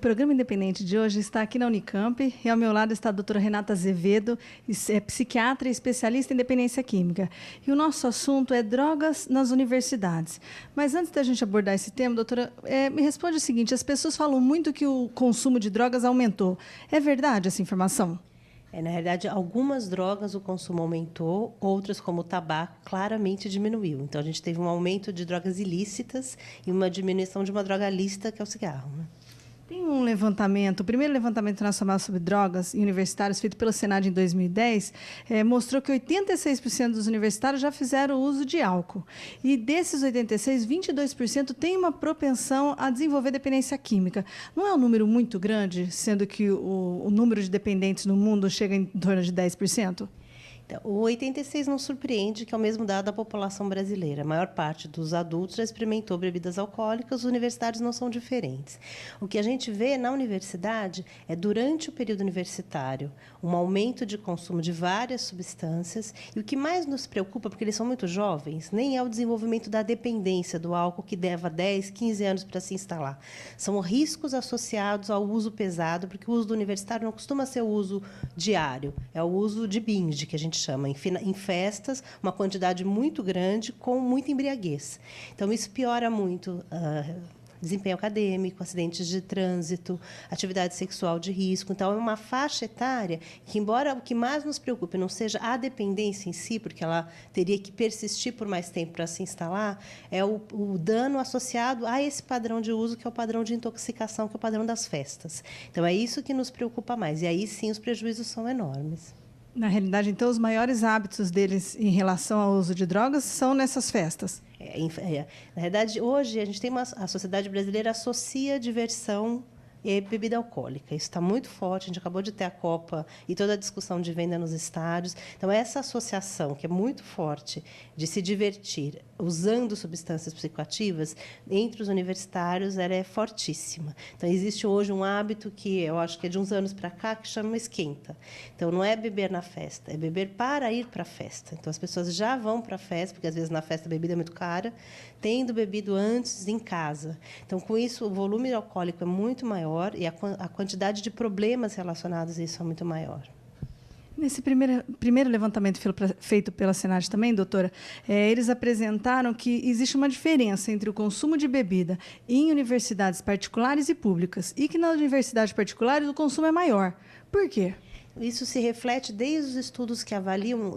programa Independente de hoje está aqui na Unicamp e ao meu lado está a doutora Renata Azevedo, psiquiatra e especialista em dependência química. E o nosso assunto é drogas nas universidades. Mas antes da gente abordar esse tema, doutora, me responde o seguinte: as pessoas falam muito que o consumo de drogas aumentou. É verdade essa informação? Na realidade, algumas drogas o consumo aumentou, outras, como o tabaco, claramente diminuiu. Então, a gente teve um aumento de drogas ilícitas e uma diminuição de uma droga lícita, que é o cigarro, né? Tem um levantamento, o primeiro levantamento nacional sobre drogas em universitários, feito pelo Senado em 2010, mostrou que 86% dos universitários já fizeram uso de álcool. E desses 86%, 22% têm uma propensão a desenvolver dependência química. Não é um número muito grande, sendo que o número de dependentes no mundo chega em torno de 10%? O 86 não surpreende, que é o mesmo dado da população brasileira. A maior parte dos adultos já experimentou bebidas alcoólicas, os universitários não são diferentes. O que a gente vê na universidade é, durante o período universitário, um aumento de consumo de várias substâncias. E o que mais nos preocupa, porque eles são muito jovens, nem é o desenvolvimento da dependência do álcool, que leva 10, 15 anos para se instalar. São riscos associados ao uso pesado, porque o uso do universitário não costuma ser o uso diário, é o uso de binge, que a gente chama, em festas, uma quantidade muito grande, com muita embriaguez. Então, isso piora muito desempenho acadêmico, acidentes de trânsito, atividade sexual de risco. Então, é uma faixa etária que, embora o que mais nos preocupe não seja a dependência em si, porque ela teria que persistir por mais tempo para se instalar, é o dano associado a esse padrão de uso, que é o padrão de intoxicação, que é o padrão das festas. Então, é isso que nos preocupa mais. E aí, sim, os prejuízos são enormes. Na realidade, então, os maiores hábitos deles em relação ao uso de drogas são nessas festas. Na verdade, hoje, a sociedade brasileira associa diversão e bebida alcoólica. Isso está muito forte. A gente acabou de ter a Copa e toda a discussão de venda nos estádios. Então, essa associação, que é muito forte, de se divertir usando substâncias psicoativas, entre os universitários, ela é fortíssima. Então, existe hoje um hábito que eu acho que é de uns anos para cá, que chama esquenta. Então, não é beber na festa, é beber para ir para a festa. Então, as pessoas já vão para a festa, porque, às vezes, na festa a bebida é muito cara, tendo bebido antes em casa. Então, com isso, o volume alcoólico é muito maior e a quantidade de problemas relacionados a isso é muito maior. Nesse primeiro levantamento feito pela Senad também, doutora, eles apresentaram que existe uma diferença entre o consumo de bebida em universidades particulares e públicas, e que nas universidades particulares o consumo é maior. Por quê? Isso se reflete desde os estudos que avaliam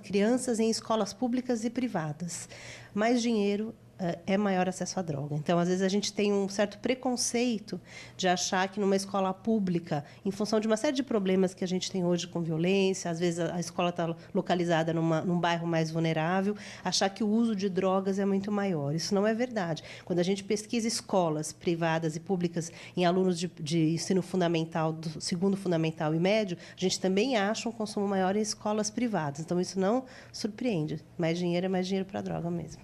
crianças em escolas públicas e privadas. Mais dinheiro é maior acesso à droga. Então, às vezes, a gente tem um certo preconceito de achar que numa escola pública, em função de uma série de problemas que a gente tem hoje com violência, às vezes a escola está localizada num bairro mais vulnerável, achar que o uso de drogas é muito maior. Isso não é verdade. Quando a gente pesquisa escolas privadas e públicas em alunos de ensino fundamental, do segundo fundamental e médio, a gente também acha um consumo maior em escolas privadas. Então, isso não surpreende. Mais dinheiro é mais dinheiro para a droga mesmo.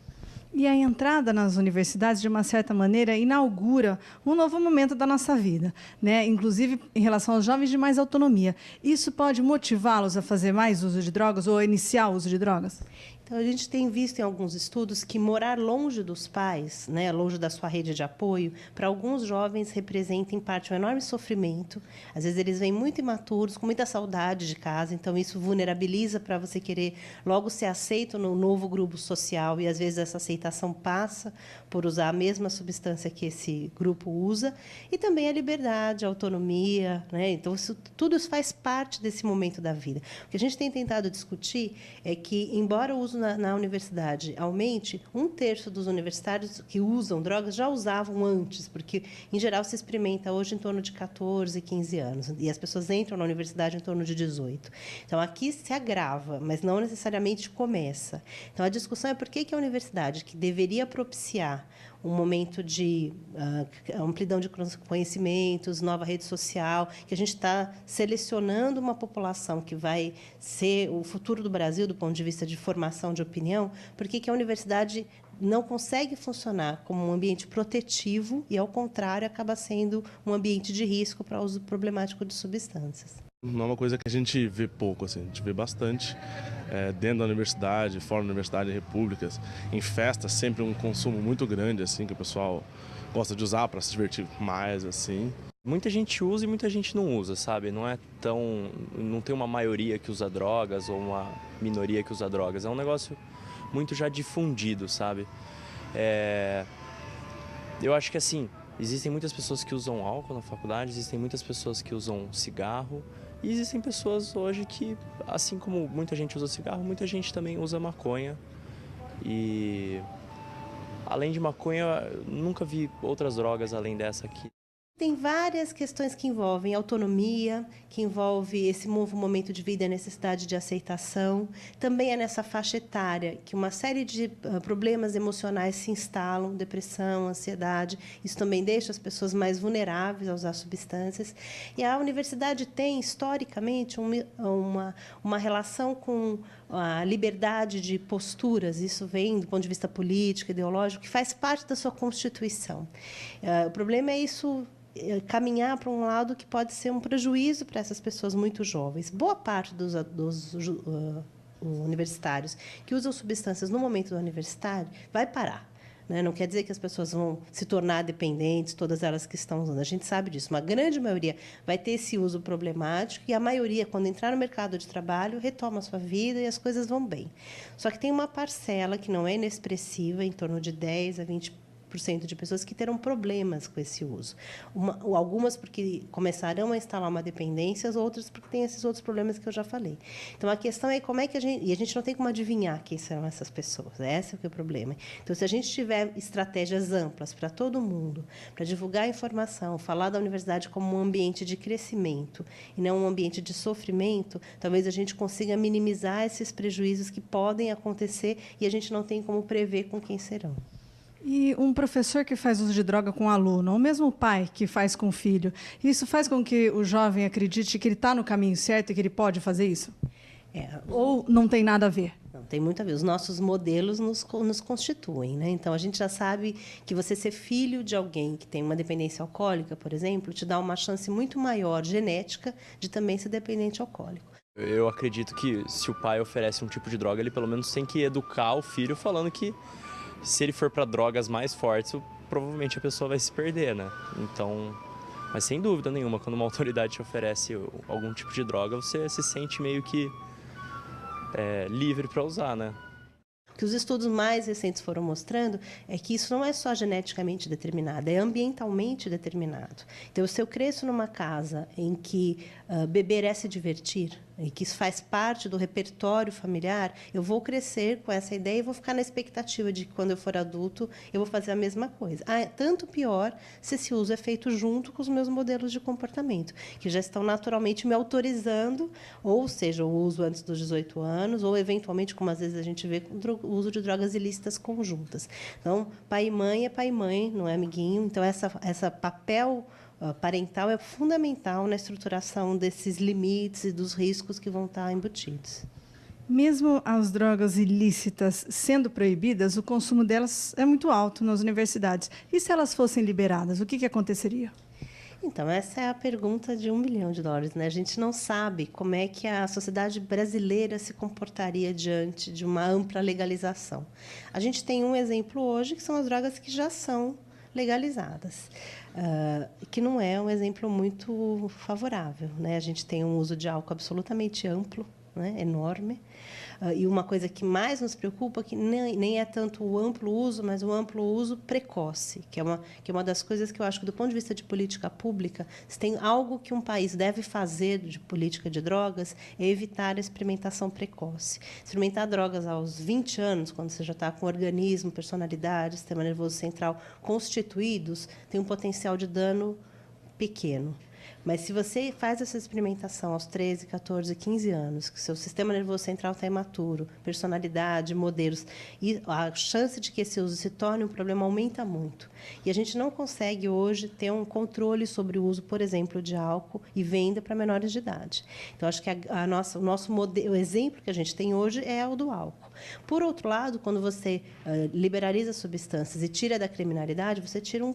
E a entrada nas universidades, de uma certa maneira, inaugura um novo momento da nossa vida, né? Inclusive em relação aos jovens de mais autonomia. Isso pode motivá-los a fazer mais uso de drogas ou a iniciar o uso de drogas? Então, a gente tem visto em alguns estudos que morar longe dos pais, né, longe da sua rede de apoio, para alguns jovens representa, em parte, um enorme sofrimento. Às vezes, eles vêm muito imaturos, com muita saudade de casa, então isso vulnerabiliza para você querer logo ser aceito no novo grupo social, e, às vezes, essa aceitação passa por usar a mesma substância que esse grupo usa, e também a liberdade, a autonomia, né? Então, tudo isso faz parte desse momento da vida. O que a gente tem tentado discutir é que, embora o uso na universidade aumente, 1/3 dos universitários que usam drogas já usavam antes, porque, em geral, se experimenta hoje em torno de 14, 15 anos, e as pessoas entram na universidade em torno de 18. Então, aqui se agrava, mas não necessariamente começa. Então, a discussão é por que a universidade, que deveria propiciar um momento de amplidão de conhecimentos, nova rede social, que a gente está selecionando uma população que vai ser o futuro do Brasil do ponto de vista de formação de opinião, porque a universidade não consegue funcionar como um ambiente protetivo e, ao contrário, acaba sendo um ambiente de risco para o uso problemático de substâncias. Não é uma coisa que a gente vê pouco, assim, a gente vê bastante dentro da universidade, fora da universidade, em repúblicas, em festas, sempre um consumo muito grande, assim, que o pessoal gosta de usar para se divertir mais, assim. Muita gente usa e muita gente não usa, sabe? Não tem uma maioria que usa drogas ou uma minoria que usa drogas. É um negócio muito já difundido, sabe? Eu acho que assim, existem muitas pessoas que usam álcool na faculdade, existem muitas pessoas que usam cigarro e existem pessoas hoje que, assim como muita gente usa cigarro, muita gente também usa maconha. E além de maconha, eu nunca vi outras drogas além dessa aqui. Tem várias questões que envolvem autonomia, que envolve esse novo momento de vida, a necessidade de aceitação. Também é nessa faixa etária que uma série de problemas emocionais se instalam, depressão, ansiedade. Isso também deixa as pessoas mais vulneráveis a usar substâncias. E a universidade tem, historicamente, uma relação com a liberdade de posturas. Isso vem do ponto de vista político, ideológico, que faz parte da sua Constituição. O problema é isso caminhar para um lado que pode ser um prejuízo para essas pessoas muito jovens. Boa parte dos universitários que usam substâncias no momento do universitário vai parar. Né? Não quer dizer que as pessoas vão se tornar dependentes, todas elas que estão usando. A gente sabe disso. Uma grande maioria vai ter esse uso problemático e a maioria, quando entrar no mercado de trabalho, retoma a sua vida e as coisas vão bem. Só que tem uma parcela que não é inexpressiva, em torno de 10% a 20% de pessoas que terão problemas com esse uso. Algumas porque começarão a instalar uma dependência, outras porque têm esses outros problemas que eu já falei. Então, a questão é como é que a gente não tem como adivinhar quem serão essas pessoas. Esse é o problema. Então, se a gente tiver estratégias amplas para todo mundo, para divulgar a informação, falar da universidade como um ambiente de crescimento e não um ambiente de sofrimento, talvez a gente consiga minimizar esses prejuízos que podem acontecer e a gente não tem como prever com quem serão. E um professor que faz uso de droga com um aluno, ou mesmo o pai que faz com o filho, isso faz com que o jovem acredite que ele está no caminho certo e que ele pode fazer isso? Ou não tem nada a ver? Não, tem muito a ver. Os nossos modelos nos constituem. Né? Então, a gente já sabe que você ser filho de alguém que tem uma dependência alcoólica, por exemplo, te dá uma chance muito maior genética de também ser dependente alcoólico. Eu acredito que se o pai oferece um tipo de droga, ele pelo menos tem que educar o filho falando que se ele for para drogas mais fortes, provavelmente a pessoa vai se perder, né? Então, mas sem dúvida nenhuma, quando uma autoridade te oferece algum tipo de droga, você se sente meio que livre para usar, né? O que os estudos mais recentes foram mostrando é que isso não é só geneticamente determinado, é ambientalmente determinado. Então, se eu cresço numa casa em que beber é se divertir, e que isso faz parte do repertório familiar, eu vou crescer com essa ideia e vou ficar na expectativa de que, quando eu for adulto, eu vou fazer a mesma coisa. Tanto pior se esse uso é feito junto com os meus modelos de comportamento, que já estão naturalmente me autorizando, ou seja, o uso antes dos 18 anos, ou, eventualmente, como às vezes a gente vê, o uso de drogas ilícitas conjuntas. Então, pai e mãe, não é amiguinho. Então, essa papel parental é fundamental na estruturação desses limites e dos riscos que vão estar embutidos. Mesmo as drogas ilícitas sendo proibidas, o consumo delas é muito alto nas universidades. E se elas fossem liberadas, o que aconteceria? Então, essa é a pergunta de $1 bilhão, né? A gente não sabe como é que a sociedade brasileira se comportaria diante de uma ampla legalização. A gente tem um exemplo hoje, que são as drogas que já são legalizadas, que não é um exemplo muito favorável. Né? A gente tem um uso de álcool absolutamente amplo, né? Enorme. E uma coisa que mais nos preocupa que nem é tanto o amplo uso, mas o amplo uso precoce, que é uma das coisas que eu acho que, do ponto de vista de política pública, se tem algo que um país deve fazer de política de drogas, é evitar a experimentação precoce. Experimentar drogas aos 20 anos, quando você já está com organismo, personalidade, sistema nervoso central constituídos, tem um potencial de dano pequeno. Mas, se você faz essa experimentação aos 13, 14, 15 anos, que seu sistema nervoso central está imaturo, personalidade, modelos, e a chance de que esse uso se torne um problema aumenta muito. E a gente não consegue, hoje, ter um controle sobre o uso, por exemplo, de álcool e venda para menores de idade. Então, acho que o nosso modelo, o exemplo que a gente tem hoje é o do álcool. Por outro lado, quando você liberaliza substâncias e tira da criminalidade, você tira um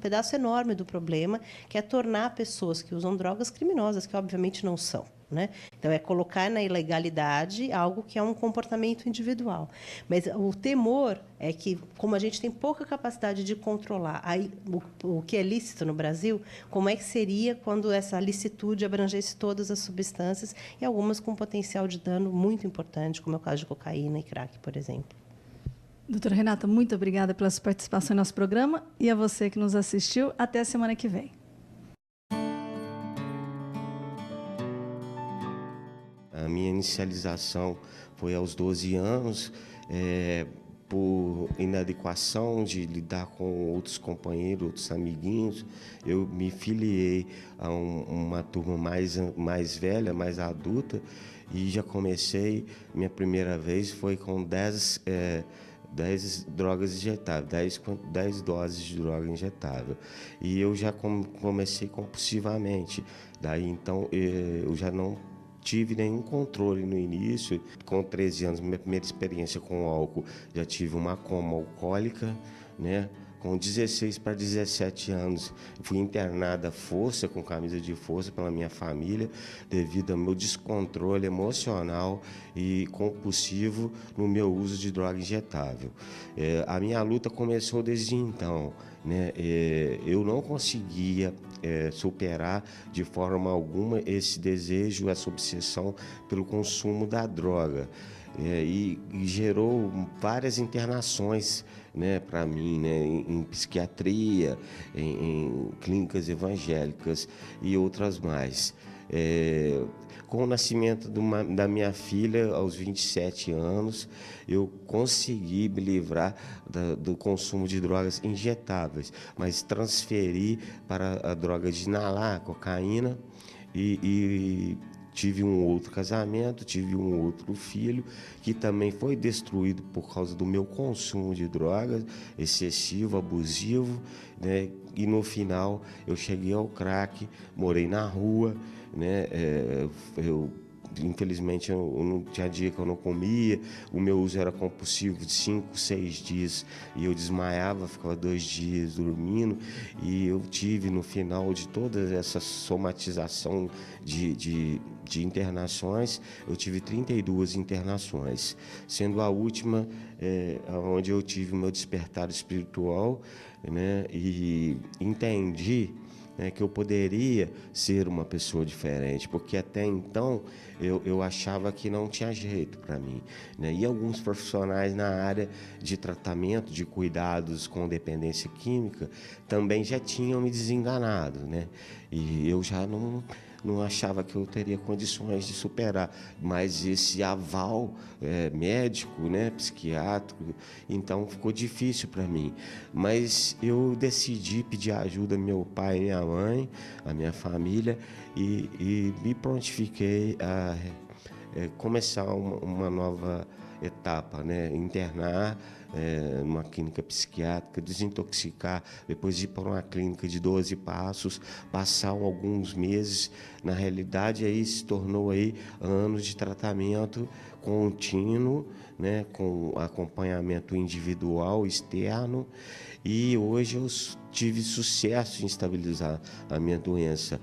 pedaço enorme do problema, que é tornar pessoas que usam drogas criminosas, que obviamente não são. né? Então, é colocar na ilegalidade algo que é um comportamento individual. Mas o temor é que, como a gente tem pouca capacidade de controlar aí, o que é lícito no Brasil, como é que seria quando essa licitude abrangesse todas as substâncias e algumas com potencial de dano muito importante, como é o caso de cocaína e crack, por exemplo. Doutora Renata, muito obrigada pela sua participação em nosso programa e a você que nos assistiu. Até a semana que vem. A minha inicialização foi aos 12 anos, por inadequação de lidar com outros companheiros, outros amiguinhos. Eu me filiei a uma turma mais velha, mais adulta, e já comecei, minha primeira vez foi com 10 drogas injetáveis, 10 doses de droga injetável. E eu já comecei compulsivamente. Daí, então, eu já não tive nenhum controle no início. Com 13 anos, minha primeira experiência com álcool, já tive uma coma alcoólica, né? Com 16 para 17 anos, fui internada à força, com camisa de força, pela minha família, devido ao meu descontrole emocional e compulsivo no meu uso de droga injetável. A minha luta começou desde então, né? Eu não conseguia superar de forma alguma esse desejo, essa obsessão pelo consumo da droga. E gerou várias internações, né, para mim, né, em psiquiatria, em clínicas evangélicas e outras mais. Com o nascimento da minha filha, aos 27 anos, eu consegui me livrar do consumo de drogas injetáveis, mas transferi para a droga de inalar, cocaína, e tive um outro casamento, tive um outro filho, que também foi destruído por causa do meu consumo de drogas, excessivo, abusivo, né? E no final eu cheguei ao crack, morei na rua, né? Infelizmente, eu não tinha dia que eu não comia, o meu uso era compulsivo de 5, 6 dias, e eu desmaiava, ficava 2 dias dormindo, e eu tive, no final de toda essa somatização de internações, eu tive 32 internações, sendo a última onde eu tive o meu despertar espiritual, né, e entendi, né, que eu poderia ser uma pessoa diferente, porque até então eu achava que não tinha jeito para mim, né? E alguns profissionais na área de tratamento, de cuidados com dependência química, também já tinham me desenganado, né? E eu já não achava que eu teria condições de superar, mas esse aval médico, né, psiquiátrico, então ficou difícil para mim. Mas eu decidi pedir ajuda ao meu pai e minha mãe, a minha família, e me prontifiquei a começar uma nova etapa, né? Internar numa clínica psiquiátrica, desintoxicar, depois ir para uma clínica de 12 passos, passar alguns meses. Na realidade, aí se tornou aí anos de tratamento contínuo, né? Com acompanhamento individual, externo, e hoje eu tive sucesso em estabilizar a minha doença.